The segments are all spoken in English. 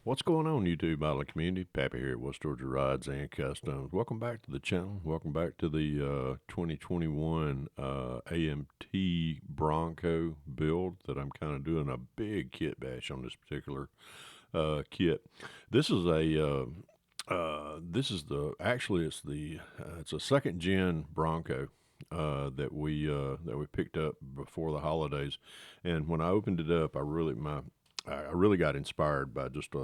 What's going on, YouTube modeling community? Pappy here at West Georgia Rides and Customs. Welcome back to the channel. Welcome back to the 2021 AMT Bronco build that I'm kind of doing a big kit bash on this particular kit. This is a this is the actually it's a second gen Bronco that we picked up before the holidays, and when I opened it up, I really got inspired by just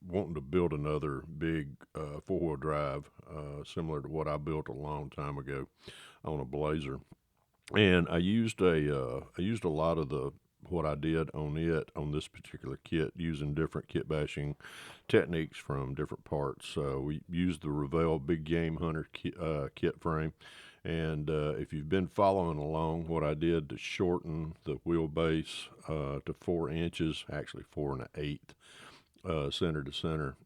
wanting to build another big four-wheel drive, similar to what I built a long time ago on a Blazer. And I used a lot of the what I did on this particular kit using different kit bashing techniques from different parts. We used the Revell Big Game Hunter kit frame, and if you've been following along, what I did to shorten the wheelbase to 4 inches, actually 4 1/8, center to center.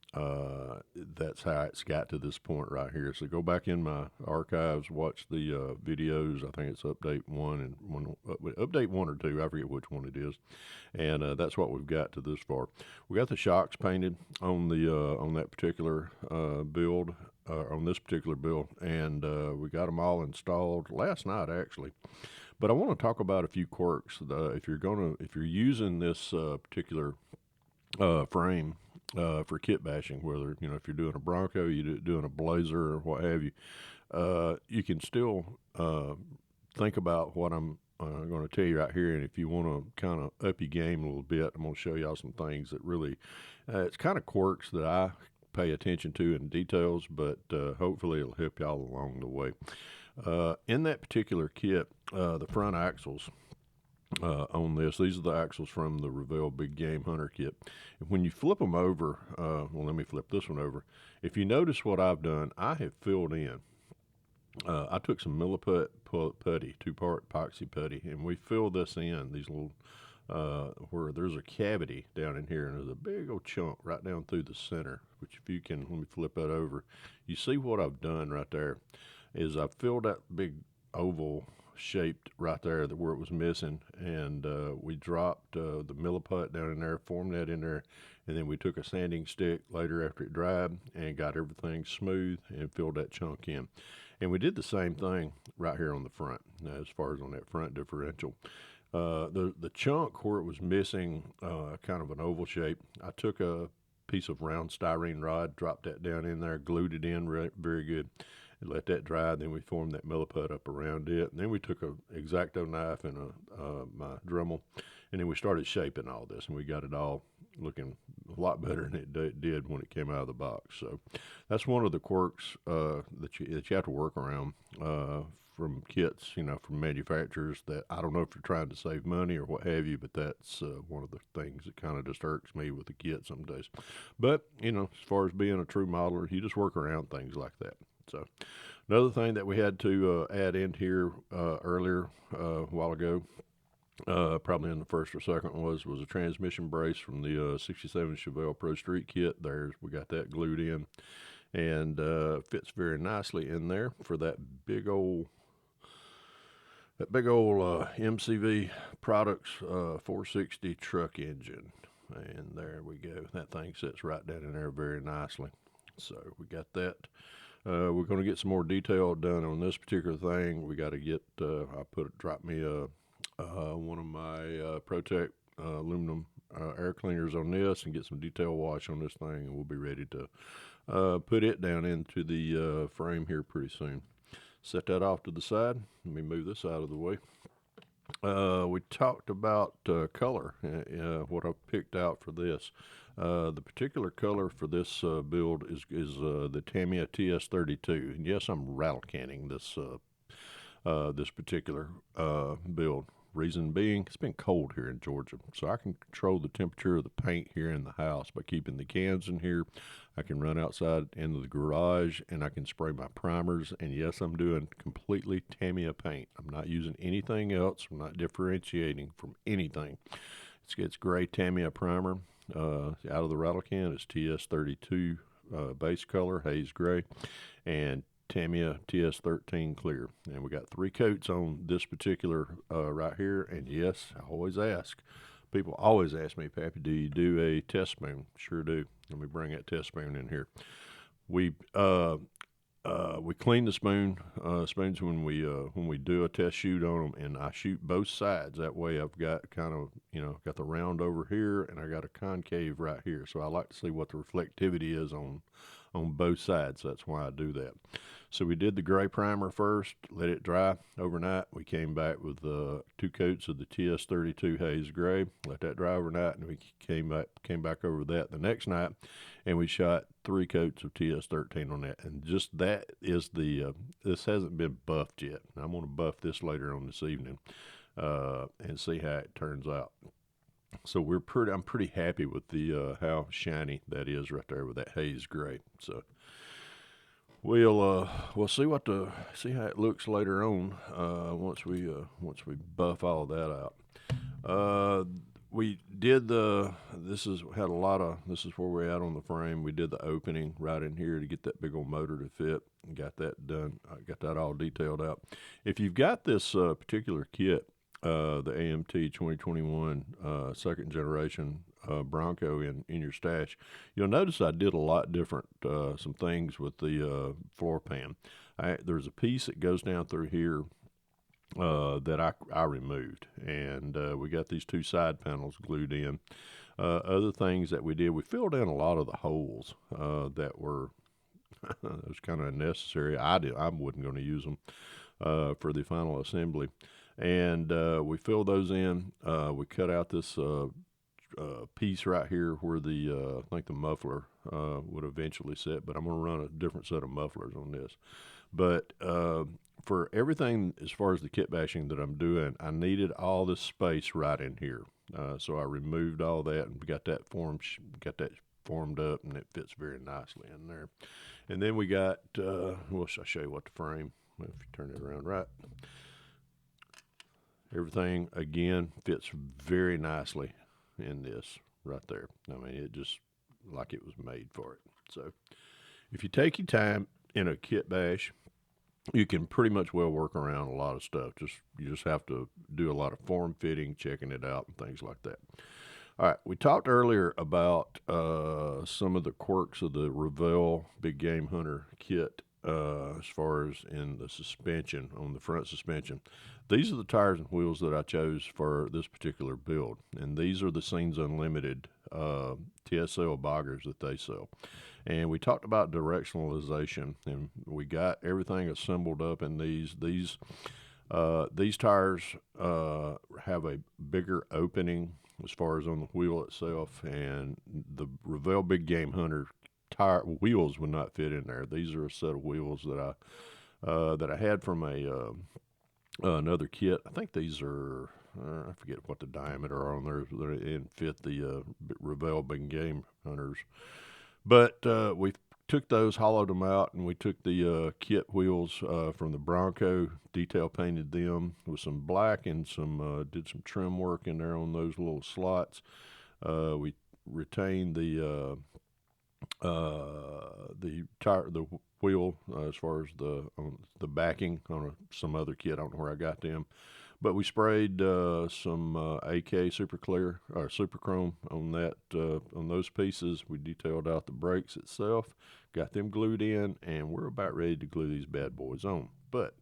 That's how it's got to this point right here. So go back in my archives, watch the videos. I think it's update one or two. I forget which one it is, and that's what we've got to this far. We got the shocks painted on the on that particular build. On this particular build, and we got them all installed last night, actually. But I want to talk about a few quirks. If you're using this particular frame for kit bashing, whether if you're doing a Bronco, doing a Blazer or what have you, you can still think about what I'm going to tell you right here. And if you want to kind of up your game a little bit, I'm going to show y'all some things that really it's kind of quirks that I pay attention to in details, but hopefully it'll help y'all along the way. In that particular kit, the front axles on this. These are the axles from the Revell Big Game Hunter kit. And when you flip them over, well, let me flip this one over. If you notice what I've done, I have filled in. I took some milliput putty, 2-part epoxy putty, and we filled this in, these little, where there's a cavity down in here, and there's a big old chunk right down through the center, which if you can, let me flip that over. You see what I've done right there is I've filled that big oval shaped right there where it was missing, and we dropped the milliput down in there, formed that in there, and then we took a sanding stick later after it dried and got everything smooth and filled that chunk in. And we did the same thing right here on the front, as far as on that front differential. The chunk where it was missing kind of an oval shape, I took a piece of round styrene rod, dropped that down in there, glued it in very good, and let that dry. Then we formed that milliput up around it, and then we took a X-Acto knife and my Dremel, and then we started shaping all this, and we got it all looking a lot better than it did when it came out of the box. So that's one of the quirks that you have to work around from kits, from manufacturers, that I don't know if you're trying to save money or what have you, but that's one of the things that kind of just irks me with the kit some days. But, as far as being a true modeler, you just work around things like that. So another thing that we had to add in here earlier a while ago, probably in the first or second, was a transmission brace from the 67 Chevelle Pro Street kit. We got that glued in, and fits very nicely in there for that big old MCV Products 460 truck engine. And there we go. That thing sits right down in there very nicely. So we got that. We're going to get some more detail done on this particular thing. We got to get, drop me one of my Protect aluminum air cleaners on this and get some detail wash on this thing, and we'll be ready to put it down into the frame here pretty soon. Set that off to the side. Let me move this out of the way. We talked about color, what I picked out for this. The particular color for this build is the Tamiya TS32. And yes, I'm rattle canning this this particular build. Reason being, it's been cold here in Georgia, so I can control the temperature of the paint here in the house by keeping the cans in here. I can run outside into the garage and I can spray my primers. And yes, I'm doing completely Tamiya paint. I'm not using anything else. I'm not differentiating from anything. It's gray Tamiya primer. Out of the rattle can is TS32 base color, haze gray, and Tamiya TS13 clear. And we got 3 coats on this particular right here. And yes, I always ask, People always ask me, Pappy, do you do a test spoon? Sure do. Let me bring that test spoon in here. We we clean the spoons when we do a test shoot on them, and I shoot both sides. That way, I've got kind of got the round over here, and I got a concave right here. So I like to see what the reflectivity is on both sides. That's why I do that. So we did the gray primer first, let it dry overnight. We came back with 2 coats of the TS32 Haze Gray, let that dry overnight, and we came back over that the next night, and we shot 3 coats of TS13 on that. And just that is this hasn't been buffed yet. I'm going to buff this later on this evening and see how it turns out. So I'm pretty happy with the how shiny that is right there with that Haze Gray. So we'll see how it looks later on once we buff all that out. We did this is where we're at on the frame. We did the opening right in here to get that big old motor to fit. Got that done. I got that all detailed out. If you've got this particular kit, the AMT 2021 second generation Bronco in your stash, you'll notice I did a lot different some things with the floor pan. There's a piece that goes down through here that I removed, and we got these 2 side panels glued in. Other things that we did, we filled in a lot of the holes that were that was kind of unnecessary. I wasn't going to use them for the final assembly. And we filled those in. We cut out this piece right here where I think the muffler would eventually sit, but I'm going to run a different set of mufflers on this. But for everything as far as the kit bashing that I'm doing, I needed all this space right in here. So I removed all that and got that formed up, and it fits very nicely in there. And then we got, I'll show you what the frame, if you turn it around right. Everything, again, fits very nicely in this right there. I mean, it just like it was made for it. So if you take your time in a kit bash, you can pretty much well work around a lot of stuff. You just have to do a lot of form fitting, checking it out, and things like that. All right, we talked earlier about some of the quirks of the Revell Big Game Hunter kit as far as in the suspension, on the front suspension. These are the tires and wheels that I chose for this particular build, and these are the Scenes Unlimited TSL boggers that they sell. And we talked about directionalization, and we got everything assembled up in these. These tires have a bigger opening as far as on the wheel itself, and the Revell Big Game Hunter tire wheels would not fit in there. These are a set of wheels that I had from another kit. I think these are I forget what the diameter are on there, and fit the Revell Big Game Hunters. But we took those, hollowed them out, and we took the kit wheels from the Bronco, detail painted them with some black, and did some trim work in there on those little slots. We retained the wheel as far as the backing on some other kit. I don't know where I got them, but we sprayed some AK Super Clear or Super Chrome on that on those pieces. We detailed out the brakes itself, got them glued in, and we're about ready to glue these bad boys on. But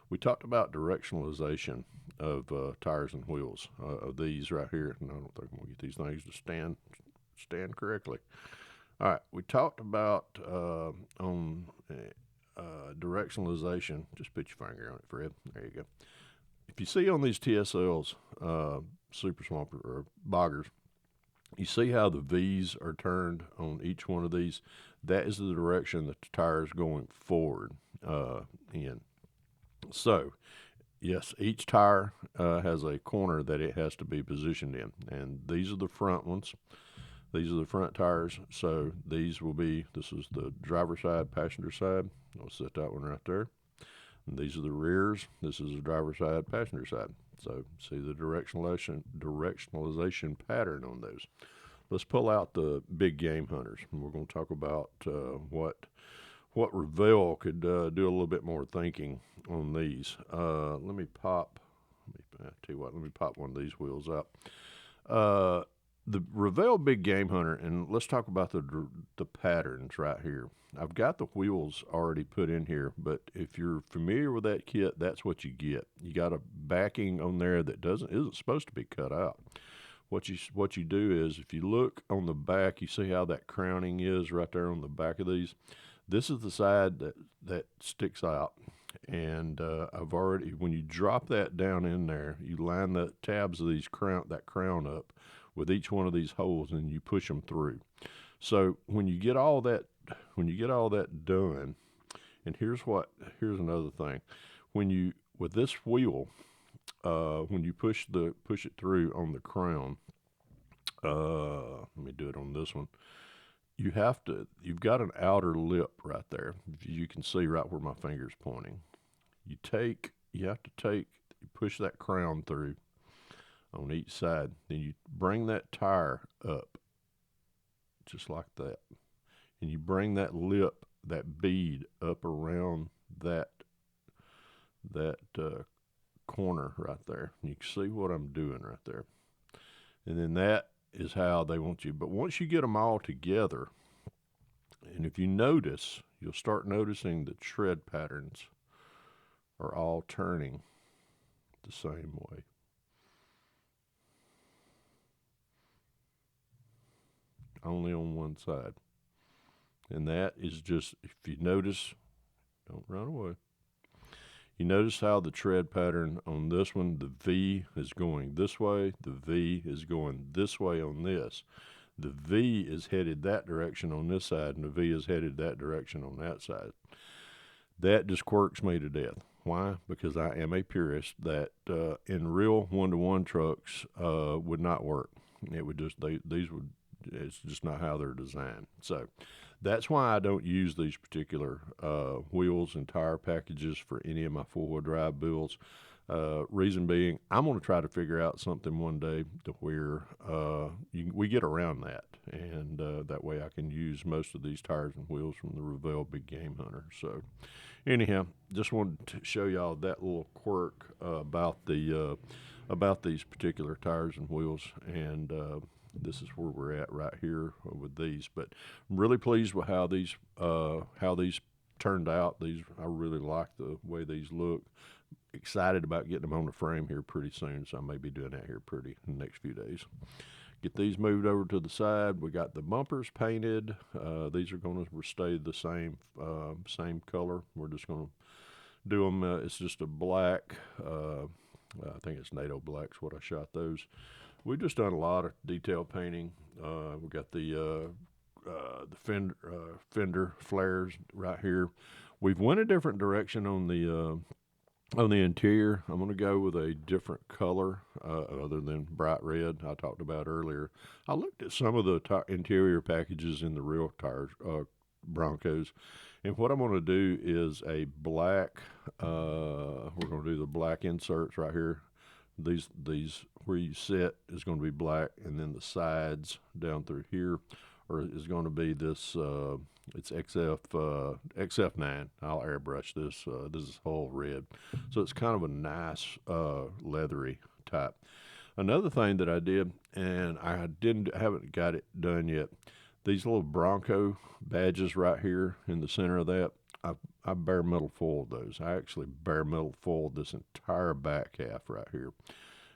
we talked about directionalization of tires and wheels of these right here. And I don't think I'm gonna get these things to stand correctly. All right, we talked about on directionalization. Just put your finger on it, Fred. There you go. If you see on these TSLs, Super Swamper or boggers, you see how the V's are turned on each one of these? That is the direction that the tire is going forward in. So, yes, each tire has a corner that it has to be positioned in, and these are the front ones. These are the front tires, so this is the driver's side, passenger side. I'll set that one right there. And these are the rears. This is the driver's side, passenger side. So see the directionalization pattern on those. Let's pull out the Big Game Hunters, and we're going to talk about what Revell could do a little bit more thinking on these. Let me pop one of these wheels out. Uh, the Revell Big Game Hunter, and let's talk about the patterns right here. I've got the wheels already put in here, but if you're familiar with that kit, that's what you get. You got a backing on there that isn't supposed to be cut out. What you do is, if you look on the back, you see how that crowning is right there on the back of these. This is the side that sticks out, and I've already, when you drop that down in there, you line the tabs of that crown up with each one of these holes, and you push them through. So when you get all that done, and here's another thing, with this wheel, when you push it through on the crown, let me do it on this one. You've got an outer lip right there. You can see right where my finger's pointing. You push that crown through on each side. Then you bring that tire up just like that. And you bring that lip, that bead up around that corner right there. And you can see what I'm doing right there. And then that is how they want you. But once you get them all together, and if you notice, you'll start noticing the tread patterns are all turning the same way. Only on one side. And that is just, if you notice, don't run away. You notice how the tread pattern on this one, the V is going this way, the V is going this way on this. The V is headed that direction on this side, and the V is headed that direction on that side. That just quirks me to death. Why? Because I am a purist that in real one-to-one trucks would not work. It would just, it's just not how they're designed. So that's why I don't use these particular wheels and tire packages for any of my four-wheel drive builds. Reason being, I'm going to try to figure out something one day to where we get around that, and that way I can use most of these tires and wheels from the Revell Big Game Hunter. So anyhow, just wanted to show y'all that little quirk about these particular tires and wheels, and this is where we're at right here with these. But I'm really pleased with how these turned out. I really like the way these look. Excited about getting them on the frame here pretty soon, so I may be doing that here pretty in the next few days. Get these moved over to the side. We got the bumpers painted. These are going to stay the same color. We're just going to do them. It's just a black. I think it's NATO black's what I shot those. We've just done a lot of detail painting. We got the fender flares right here. We've went a different direction on the interior. I'm going to go with a different color other than bright red I talked about earlier. I looked at some of the interior packages in the real tires, Broncos, and what I'm going to do is a black, we're going to do the black inserts right here. These where you sit is going to be black, and then the sides down through here is going to be this, it's XF9. I'll airbrush this. This is whole red. So it's kind of a nice leathery type. Another thing that I did, and I haven't got it done yet, these little Bronco badges right here in the center of that, I bare metal foiled those. I actually bare metal foiled this entire back half right here.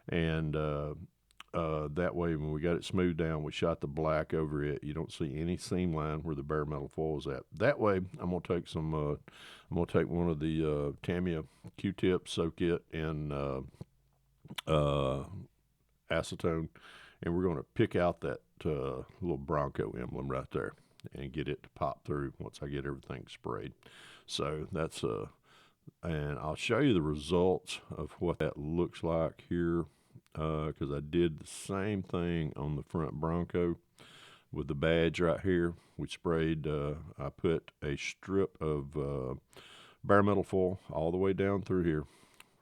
And that way, when we got it smoothed down, we shot the black over it. You don't see any seam line where the bare metal foil is at. That way, I'm gonna take one of the Tamiya Q-tips, soak it in acetone, and we're gonna pick out that little Bronco emblem right there and get it to pop through once I get everything sprayed. So that's and I'll show you the results of what that looks like here, because I did the same thing on the front Bronco with the badge right here. We sprayed, I put a strip of bare metal foil all the way down through here.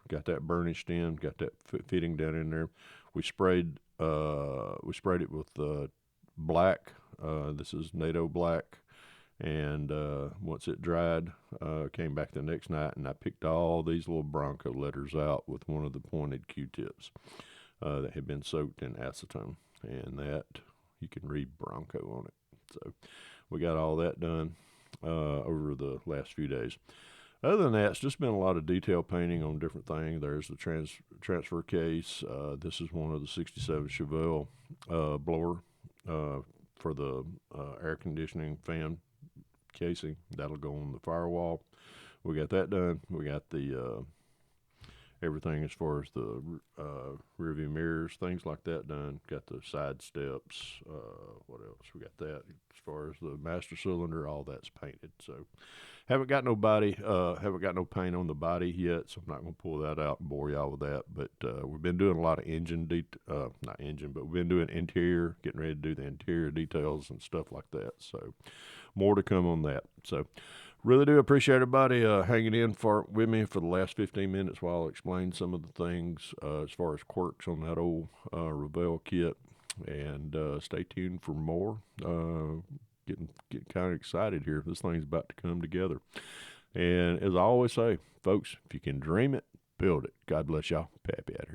Got that burnished in, got that fitting down in there. We sprayed it with black. This is NATO black. And once it dried, came back the next night, and I picked all these little Bronco letters out with one of the pointed Q-tips. that had been soaked in acetone, and that you can read Bronco on it. So we got all that done over the last few days. Other than that, it's just been a lot of detail painting on different things. There's the transfer case. This is one of the 67 Chevelle blower for the air conditioning fan casing. That'll go on the firewall. We got that done. We got the everything as far as the rear view mirrors, things like that done. Got the side steps. What else? We got that. As far as the master cylinder, all that's painted. So haven't got no paint on the body yet, so I'm not going to pull that out and bore y'all with that. But we've been doing a lot of we've been doing interior, getting ready to do the interior details and stuff like that. So more to come on that. So really do appreciate everybody hanging in with me for the last 15 minutes while I explain some of the things as far as quirks on that old Revell kit. And stay tuned for more. Getting kind of excited here. This thing's about to come together. And as I always say, folks, if you can dream it, build it. God bless y'all. Pappy at it.